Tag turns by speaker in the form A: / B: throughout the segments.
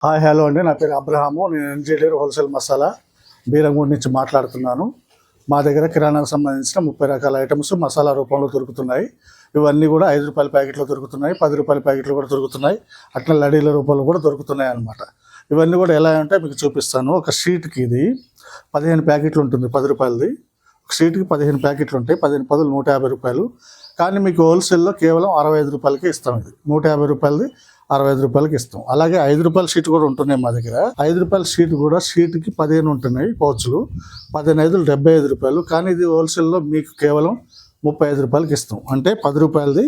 A: Hi hello అండి, నా పేరు అబ్రహాము. నేను ఎన్జేడీఆర్ హోల్సేల్ మసాలా బీరంగూడ నుంచి మాట్లాడుతున్నాను. మా దగ్గర కిరాణాకు సంబంధించిన 30 రకాల ఐటమ్స్ మసాలా రూపంలో దొరుకుతున్నాయి. ఇవన్నీ కూడా 5 రూపాయల ప్యాకెట్లు దొరుకుతున్నాయి, 10 రూపాయల ప్యాకెట్లు కూడా దొరుకుతున్నాయి, అట్లా లడీల రూపంలో కూడా దొరుకుతున్నాయి అన్నమాట. ఇవన్నీ కూడా ఎలా అంటే మీకు చూపిస్తాను. ఒక షీట్కి ఇది 15 ప్యాకెట్లు ఉంటుంది, 10 రూపాయలది. ఒక షీట్కి 15 ప్యాకెట్లు ఉంటాయి, 15 పదులు 150 రూపాయలు. కానీ మీకు హోల్సేల్లో కేవలం 65 రూపాయలకి ఇస్తాం. ఇది 150 రూపాయలది 65 రూపాయలకి ఇస్తాం. అలాగే 5 రూపాయల షీట్ కూడా ఉంటున్నాయి మా దగ్గర. 5 రూపాయల షీట్ కూడా షీట్కి 15 ఉంటున్నాయి పౌచ్లు. 15 75 రూపాయలు. కానీ ఇది హోల్సేల్లో మీకు కేవలం 35 రూపాయలకి ఇస్తాం. అంటే 10 రూపాయలది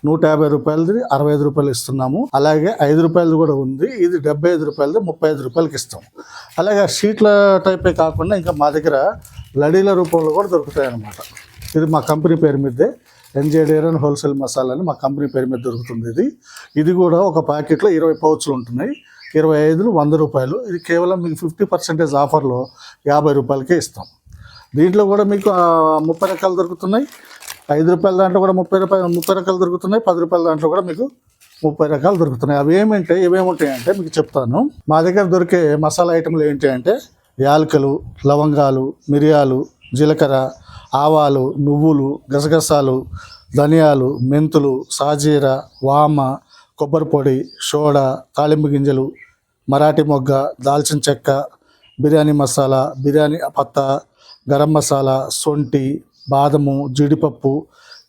A: 150 రూపాయలది 65 రూపాయలు ఇస్తున్నాము. అలాగే 5 రూపాయలది కూడా ఉంది, ఇది 75 రూపాయలది 35 రూపాయలకి ఇస్తాం. అలాగే షీట్ల టైపే కాకుండా ఇంకా మా దగ్గర లడీల రూపంలో కూడా దొరుకుతాయి అన్నమాట. ఇది మా కంపెనీ పేరు మీదే, ఎన్జేడీఆర్ హోల్సేల్ మసాలా అని మా కంపెనీ పేరు మీద దొరుకుతుంది. ఇది కూడా ఒక ప్యాకెట్లో 20 పౌచ్లు ఉంటున్నాయి. 25 100 రూపాయలు. ఇది కేవలం మీకు 50% ఆఫర్లో 50 రూపాయలకే ఇస్తాం. దీంట్లో కూడా మీకు 30 రకాలు దొరుకుతున్నాయి. 5 రూపాయల దాంట్లో కూడా 30 రకాలు దొరుకుతున్నాయి. 10 రూపాయల దాంట్లో కూడా మీకు 30 రకాలు దొరుకుతున్నాయి. అవి ఏమేముంటాయంటే మీకు చెప్తాను. మా దగ్గర దొరికే మసాలా ఐటెంలు ఏంటి అంటే యాలకులు, లవంగాలు, మిరియాలు, జీలకర్ర, ఆవాలు, నువ్వులు, గసగసాలు, ధనియాలు, మెంతులు, సాజీర, వామ, కొబ్బరి పొడి, సోడా, తాళింపు గింజలు, మరాఠీ మొగ్గ, దాల్చిన చెక్క, బిర్యానీ మసాలా, బిర్యానీ పత్తా, గరం మసాలా, సొంటి, బాదము, జీడిపప్పు,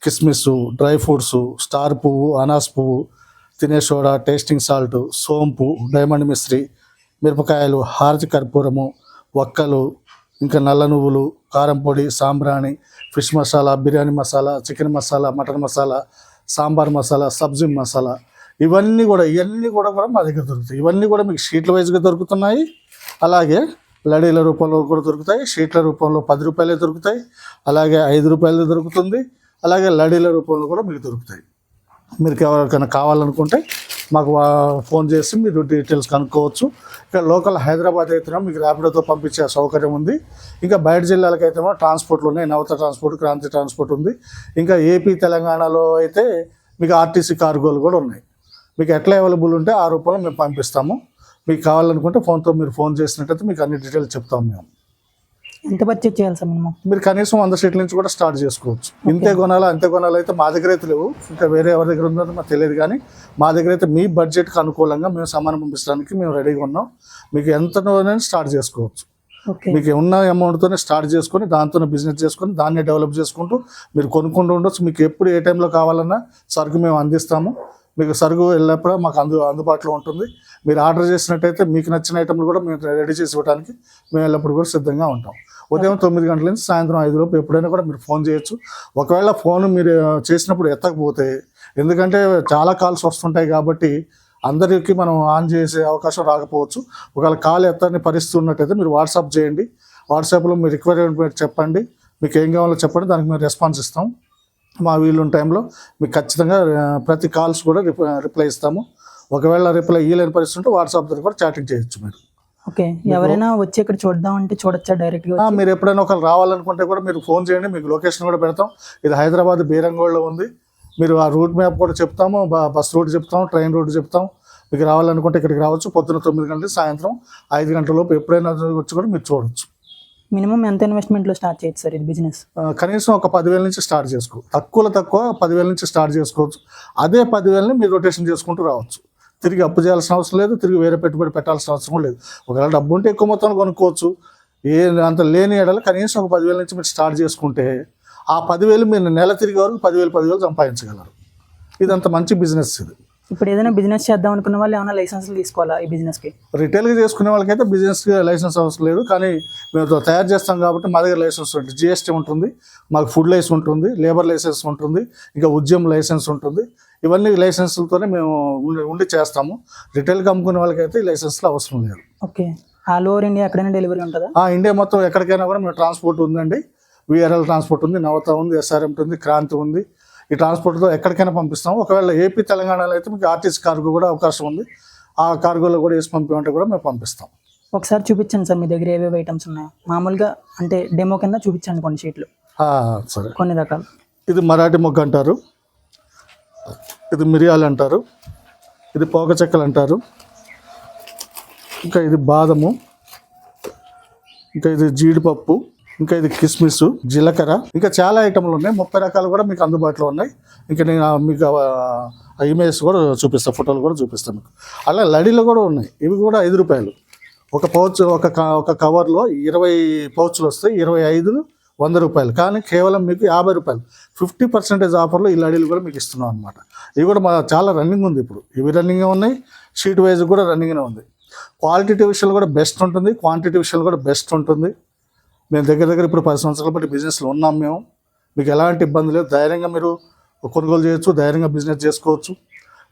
A: కిస్మిస్, డ్రై ఫ్రూట్స్, స్టార్ పువ్వు, అనాస్ పువ్వు, తినే సోడా, టేస్టింగ్ సాల్ట్, సోంపు, డైమండ్ మిశ్రీ, మిరపకాయలు, హారతి కర్పూరము, వక్కలు, ఇంకా నల్ల నువ్వులు, కారం పొడి, సాంబ్రాణి, fish masala, biryani masala, chicken masala, mutton masala, sambar masala, sabzi masala, ఇవన్నీ కూడా మా దగ్గర దొరుకుతాయి. ఇవన్నీ కూడా మీకు షీట్ల వైజ్గా దొరుకుతున్నాయి. అలాగే లడీల రూపంలో కూడా దొరుకుతాయి. షీట్ల రూపంలో 10 రూపాయలే దొరుకుతాయి. అలాగే 5 రూపాయలు దొరుకుతుంది. అలాగే లడీల రూపంలో కూడా మీకు దొరుకుతాయి. మీరు ఎవరికైనా కావాలనుకుంటే మాకు ఫోన్ చేసి మీరు డీటెయిల్స్ కనుక్కోవచ్చు. ఇక్కడ లోకల్ హైదరాబాద్ అయితేనో మీకు ర్యాపిడోతో పంపించే సౌకర్యం ఉంది. ఇంకా బయట జిల్లాలకు అయితేనో ట్రాన్స్పోర్ట్లు ఉన్నాయి. నవత ట్రాన్స్పోర్ట్, క్రాంతి ట్రాన్స్పోర్ట్ ఉంది. ఇంకా ఏపీ తెలంగాణలో అయితే మీకు ఆర్టీసీ కార్గోలు కూడా ఉన్నాయి. మీకు ఎట్లా అవైలబుల్ ఉంటే ఆ రూపంలో మేము పంపిస్తాము. మీకు కావాలనుకుంటే ఫోన్తో మీరు ఫోన్ చేసినట్టయితే మీకు అన్ని డీటెయిల్స్ చెప్తాము మేము.
B: ఎంత పర్చేజ్ చేయాలి సార్ మినిమం?
A: మీరు కనీసం 100 షీట్ల నుంచి కూడా స్టార్ట్ చేసుకోవచ్చు. ఇంతే కొనాలా అంతే కొనాలి అయితే మా దగ్గర అయితే లేవు. ఇంకా వేరే ఎవరి దగ్గర ఉందో మాకు తెలియదు. కానీ మా దగ్గర అయితే మీ బడ్జెట్కి అనుకూలంగా మేము సామాను పంపించడానికి మేము రెడీగా ఉన్నాం. మీకు ఎంతనైనా స్టార్ట్ చేసుకోవచ్చు. మీకు ఉన్న అమౌంట్తోనే స్టార్ట్ చేసుకొని దాంతోనే బిజినెస్ చేసుకొని దాన్ని డెవలప్ చేసుకుంటూ మీరు కొనుక్కుంటూ ఉండొచ్చు. మీకు ఎప్పుడు ఏ టైంలో కావాలన్నా సరుకు మేము అందిస్తాము. మీకు సరుకు వెళ్ళినప్పుడు మాకు అందుబాటులో ఉంటుంది. మీరు ఆర్డర్ చేసినట్టయితే మీకు నచ్చిన ఐటమ్లు కూడా మేము రెడీ చేసి ఇవ్వడానికి మేము ఎల్లప్పుడు కూడా సిద్ధంగా ఉంటాం. ఉదయం 9 గంటల నుంచి సాయంత్రం 5 లోపు ఎప్పుడైనా కూడా మీరు ఫోన్ చేయొచ్చు. ఒకవేళ ఫోన్ మీరు చేసినప్పుడు ఎత్తకపోతే, ఎందుకంటే చాలా కాల్స్ వస్తుంటాయి కాబట్టి అందరికీ మనం ఆన్ చేసే అవకాశం రాకపోవచ్చు. ఒకవేళ కాల్ ఎత్తని పరిస్థితి ఉన్నట్టయితే మీరు వాట్సాప్ చేయండి. వాట్సాప్లో మీ రిక్వైర్మెంట్ చెప్పండి, మీకు ఏం కావాలో చెప్పండి, దానికి మేము రెస్పాన్స్ ఇస్తాం. మా వీలున్న టైంలో మీకు ఖచ్చితంగా ప్రతి కాల్స్ కూడా రిప్లై ఇస్తాము. ఒకవేళ రిప్లై ఇవ్వలేని పరిస్థితి ఉంటే వాట్సాప్ ద్వారా కూడా చాటింగ్ చేయొచ్చు మీరు.
B: ఓకే, ఎవరైనా వచ్చి ఇక్కడ చూద్దాం అంటే చూడొచ్చా డైరెక్ట్గా?
A: మీరు ఎప్పుడైనా ఒకరు రావాలనుకుంటే కూడా మీరు ఫోన్ చేయండి, మీకు లొకేషన్ కూడా పెడతాం. ఇది హైదరాబాద్ బీరంగూడలో ఉంది. మీరు ఆ రూట్ మ్యాప్ కూడా చెప్తాము, బస్ రూట్ చెప్తాం, ట్రైన్ రూట్ చెప్తాం. మీకు రావాలనుకుంటే ఇక్కడికి రావచ్చు. పొద్దున 9 గంటలు సాయంత్రం 5 గంటల లోపు ఎప్పుడైనా వచ్చి కూడా మీరు చూడవచ్చు.
B: మినిమం ఎంత ఇన్వెస్ట్మెంట్లో స్టార్ట్ చేయొచ్చు సార్ ఇది బిజినెస్?
A: కనీసం ఒక 10,000 నుంచి స్టార్ట్ చేసుకో. తక్కువ 10,000 నుంచి స్టార్ట్ చేసుకోవచ్చు. అదే 10,000ని మీరు రొటేషన్ చేసుకుంటూ రావచ్చు. తిరిగి అప్పు చేయాల్సిన అవసరం లేదు, తిరిగి వేరే పెట్టుబడి పెట్టాల్సిన అవసరం లేదు. ఒకవేళ డబ్బు ఉంటే ఎక్కువ మొత్తాన్ని కొనుక్కోవచ్చు. అంత లేని ఏడాలి కనీసం ఒక 10,000 నుంచి మీరు స్టార్ట్ చేసుకుంటే ఆ 10,000 మీరు నెల తిరిగే వరకు 10,000 సంపాదించగలరు. ఇదంత మంచి బిజినెస్ ఇది.
B: ఇప్పుడు ఏదైనా బిజినెస్ చేద్దాం అనుకున్న వాళ్ళు ఏమైనా లైసెన్స్లు తీసుకోవాలా ఈ బిజినెస్కి?
A: రిటైల్గా చేసుకునే వాళ్ళకైతే బిజినెస్కి లైసెన్స్ అవసరం లేదు. కానీ మేము తయారు చేస్తాం కాబట్టి మా దగ్గర లైసెన్స్ ఉంటుంది. జిఎస్టీ ఉంటుంది, మాకు ఫుడ్ లైసెన్స్ ఉంటుంది, లేబర్ లైసెన్స్ ఉంటుంది, ఇంకా ఉద్యమ లైసెన్స్ ఉంటుంది. ఇవన్నీ లైసెన్స్లతోనే మేము ఉండి చేస్తాము. రిటైల్గా అమ్ముకునే వాళ్ళకైతే ఈ లైసెన్స్లు అవసరం లేదు.
B: ఓకే, ఆల్ ఓవర్ ఇండియా ఎక్కడైనా డెలివరీ ఉంటుందా?
A: ఇండియా మొత్తం ఎక్కడికైనా కూడా మేము ట్రాన్స్పోర్ట్ ఉందండి. విఆర్ఎల్ ట్రాన్స్పోర్ట్ ఉంది, నవత ఉంది, ఎస్ఆర్ఎం ఉంది, క్రాంతి ఉంది. ఈ ట్రాన్స్పోర్ట్తో ఎక్కడికైనా పంపిస్తాము. ఒకవేళ ఏపీ తెలంగాణలో అయితే మీకు ఆర్టీసీ కార్గో కూడా అవకాశం ఉంది. ఆ కార్గోలో కూడా వేసి పంపించమంటే కూడా మేము పంపిస్తాం.
B: ఒకసారి చూపించండి సార్ మీ దగ్గర ఏవేవి ఐటమ్స్ ఉన్నాయో. మామూలుగా అంటే డెమో కింద చూపించండి కొన్ని షీట్లు.
A: సరే,
B: కొన్ని రకాలు.
A: ఇది మరాఠీ మొగ్గ అంటారు, ఇది మిరియాలు అంటారు, ఇది పోక చెక్కలు అంటారు, ఇంకా ఇది బాదము, ఇంకా ఇది జీడిపప్పు, ఇంకా ఇది కిస్మిస్, జీలకర్ర, ఇంకా చాలా ఐటమ్లు ఉన్నాయి. 30 రకాలు కూడా మీకు అందుబాటులో ఉన్నాయి. ఇంకా నేను మీకు ఆ ఇమేజెస్ కూడా చూపిస్తాను, ఫోటోలు కూడా చూపిస్తాను మీకు. అలా లడీలు కూడా ఉన్నాయి. ఇవి కూడా 5 రూపాయలు ఒక పౌచ్. ఒక కవర్లో 20 పౌచ్లు వస్తాయి. 25 100 రూపాయలు, కానీ కేవలం మీకు 50 రూపాయలు 50% ఆఫర్లో ఈ లడీలు కూడా మీకు ఇస్తున్నాం అనమాట. ఇవి కూడా చాలా రన్నింగ్ ఉంది ఇప్పుడు. ఇవి రన్నింగ్ ఉన్నాయి, షీట్ వైజ్ కూడా రన్నింగ్నే ఉంది. క్వాలిటీ విషయాలు కూడా బెస్ట్ ఉంటుంది, క్వాంటిటీ విషయాలు కూడా బెస్ట్ ఉంటుంది. మేము దగ్గర ఇప్పుడు 10 సంవత్సరాల బట్టి బిజినెస్లో ఉన్నాం మేము. మీకు ఎలాంటి ఇబ్బంది లేదు. ధైర్యంగా మీరు కొనుగోలు చేయొచ్చు, ధైర్యంగా బిజినెస్ చేసుకోవచ్చు.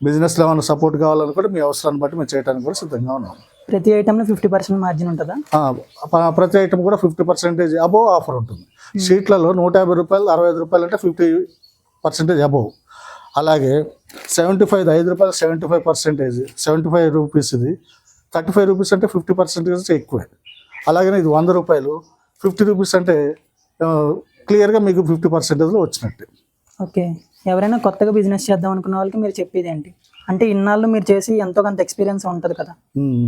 A: బిజినెస్లో ఏమైనా సపోర్ట్ కావాలనుకుంటే మీ అవసరాన్ని బట్టి మేము చేయడానికి కూడా సిద్ధంగా ఉన్నాం.
B: ప్రతి ఐటెంలో 50% మార్జిన్ ఉంటుందా?
A: ప్రతి ఐటమ్ కూడా 50% అబోవ్ ఆఫర్ ఉంటుంది. షీట్లలో 150 రూపాయలు, 65 రూపాయలు అంటే 50% అబోవ్. అలాగే 75 5 రూపాయలు 75%, 75 రూపీస్ ఇది 35 రూపీస్ అంటే 50% ఎక్కువే. అలాగే ఇది 100 రూపాయలు 50 రూపీస్ అంటే క్లియర్గా మీకు 50% వచ్చినట్టు.
B: ఓకే, ఎవరైనా కొత్తగా బిజినెస్ చేద్దాం అనుకున్న వాళ్ళకి మీరు చెప్పేది ఏంటి అంటే, ఇన్నాళ్ళు మీరు చేసి ఎంతో కొంత ఎక్స్పీరియన్స్ ఉంటుంది కదా,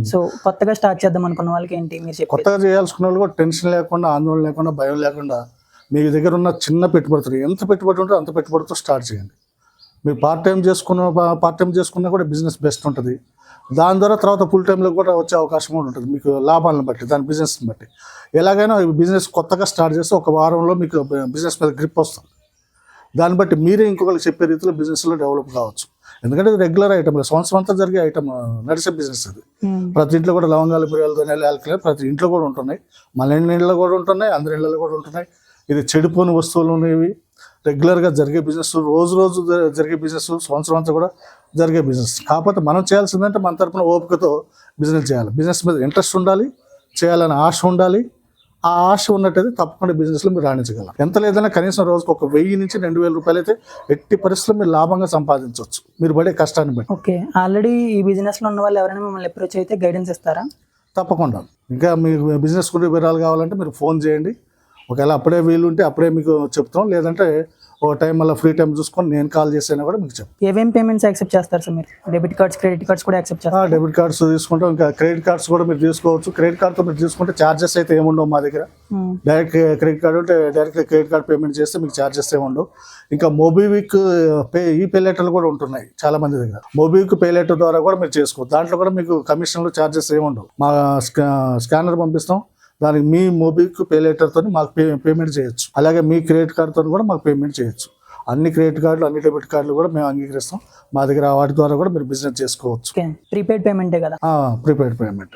B: సో కొత్తగా స్టార్ట్ చేద్దాం అనుకున్న వాళ్ళకి ఏంటి మీరు చెప్పేది?
A: కొత్తగా చేయాల్సుకున్న వాళ్ళు కూడా టెన్షన్ లేకుండా, ఆందోళన లేకుండా, భయం లేకుండా మీ దగ్గర ఉన్న చిన్న పెట్టుబడితో, ఎంత పెట్టుబడి ఉంటే అంత పెట్టుబడితో స్టార్ట్ చేయండి. మీరు పార్ట్ టైం చేసుకున్నా కూడా బిజినెస్ బెస్ట్ ఉంటుంది. దాని ద్వారా తర్వాత ఫుల్ టైంలో కూడా వచ్చే అవకాశం కూడా ఉంటుంది, మీకు లాభాలను బట్టి, దాని బిజినెస్ని బట్టి. ఎలాగైనా బిజినెస్ కొత్తగా స్టార్ట్ చేస్తే ఒక వారంలో మీకు బిజినెస్ మీద గ్రిప్ వస్తుంది. దాన్ని బట్టి మీరే ఇంకొకరికి చెప్పే రీతిలో బిజినెస్లో డెవలప్ కావచ్చు. ఎందుకంటే ఇది రెగ్యులర్ ఐటమ్, సంవత్సరం అంతా జరిగే ఐటమ్, నడిచే బిజినెస్ అది. ప్రతి ఇంట్లో కూడా లవంగాలు, మిరియాలు, ధనియాలు, యాలకులు ప్రతి ఇంట్లో కూడా ఉంటున్నాయి. మన ఇంట్లో కూడా ఉంటున్నాయి, అందరి ఇళ్ళలో కూడా ఉంటున్నాయి. ఇది చెడిపోని వస్తువులు అనేవి రెగ్యులర్గా జరిగే బిజినెస్, రోజు జరిగే బిజినెస్, సంవత్సరం అంతా కూడా జరిగే బిజినెస్. కాకపోతే మనం చేయాల్సిందంటే మన తరపున ఓపికతో బిజినెస్ చేయాలి. బిజినెస్ మీద ఇంట్రెస్ట్ ఉండాలి, చేయాలని ఆశ ఉండాలి. ఆ ఆశ ఉన్నట్టయితే తప్పకుండా బిజినెస్లో మీరు రాణించగలరు. ఎంత లేదన్నా కనీసం రోజుకు ఒక 1000 నుంచి 2000 రూపాయలు అయితే ఎట్టి పరిస్థితుల్లో మీరు లాభంగా సంపాదించవచ్చు, మీరు పడే కష్టాన్ని బట్టి.
B: ఓకే, ఆల్రెడీ ఈ బిజినెస్లో ఉన్న వాళ్ళు ఎవరైనా మిమ్మల్ని అప్రోచ్ అయితే గైడెన్స్ ఇస్తారా?
A: తప్పకుండా. ఇంకా మీకు బిజినెస్ గురించి వివరాలు కావాలంటే మీరు ఫోన్ చేయండి. ఒకవేళ అప్పుడే వీలు ఉంటే అప్పుడే మీకు చెప్తాం, లేదంటే ఒక టైం మళ్ళీ ఫ్రీ టైం చూసుకొని నేను కాల్ చేసినా కూడా మీకు చెప్తాను.
B: ఏమేం పేమెంట్స్ యాక్సెప్ట్ చేస్తారు సార్ మీరు? డెబిట్ కార్డ్స్, క్రెడిట్ కార్డ్స్ కూడా యాక్సెప్ట్ చేస్తారు?
A: డెబిట్ కార్డ్స్ తీసుకుంటాం, ఇంకా క్రెడిట్ కార్డ్స్ కూడా మీరు తీసుకోవచ్చు. క్రెడిట్ కార్డ్తో మీరు తీసుకుంటే ఛార్జెస్ అయితే ఏముండవు మా దగ్గర. డైరెక్ట్ క్రెడిట్ కార్డు ఉంటే డైరెక్ట్ క్రెడిట్ కార్డ్ పేమెంట్ చేస్తే మీకు ఛార్జెస్ ఏముండవు. ఇంకా మోబిక్విక్ ఈ పే లెటర్లు కూడా ఉంటున్నాయి చాలా మంది దగ్గర. మోబిక్విక్ పే లెటర్ ద్వారా కూడా మీరు చేసుకోవచ్చు. దాంట్లో కూడా మీకు కమిషన్లు, ఛార్జెస్ ఏముండవు. మా స్కానర్ పంపిస్తాం, దానికి మీ మోబిక్విక్ పే లెటర్తో మాకు పేమెంట్ చేయొచ్చు. అలాగే మీ క్రెడిట్ కార్డుతో కూడా మాకు పేమెంట్ చేయొచ్చు. అన్ని క్రెడిట్ కార్డులు, అన్ని డెబిట్ కార్డులు కూడా మేము అంగీకరిస్తాం. మా దగ్గర వాటి ద్వారా కూడా మీరు బిజినెస్ చేసుకోవచ్చు.
B: ప్రీపెయిడ్ పేమెంటే కదా?
A: Prepaid payment.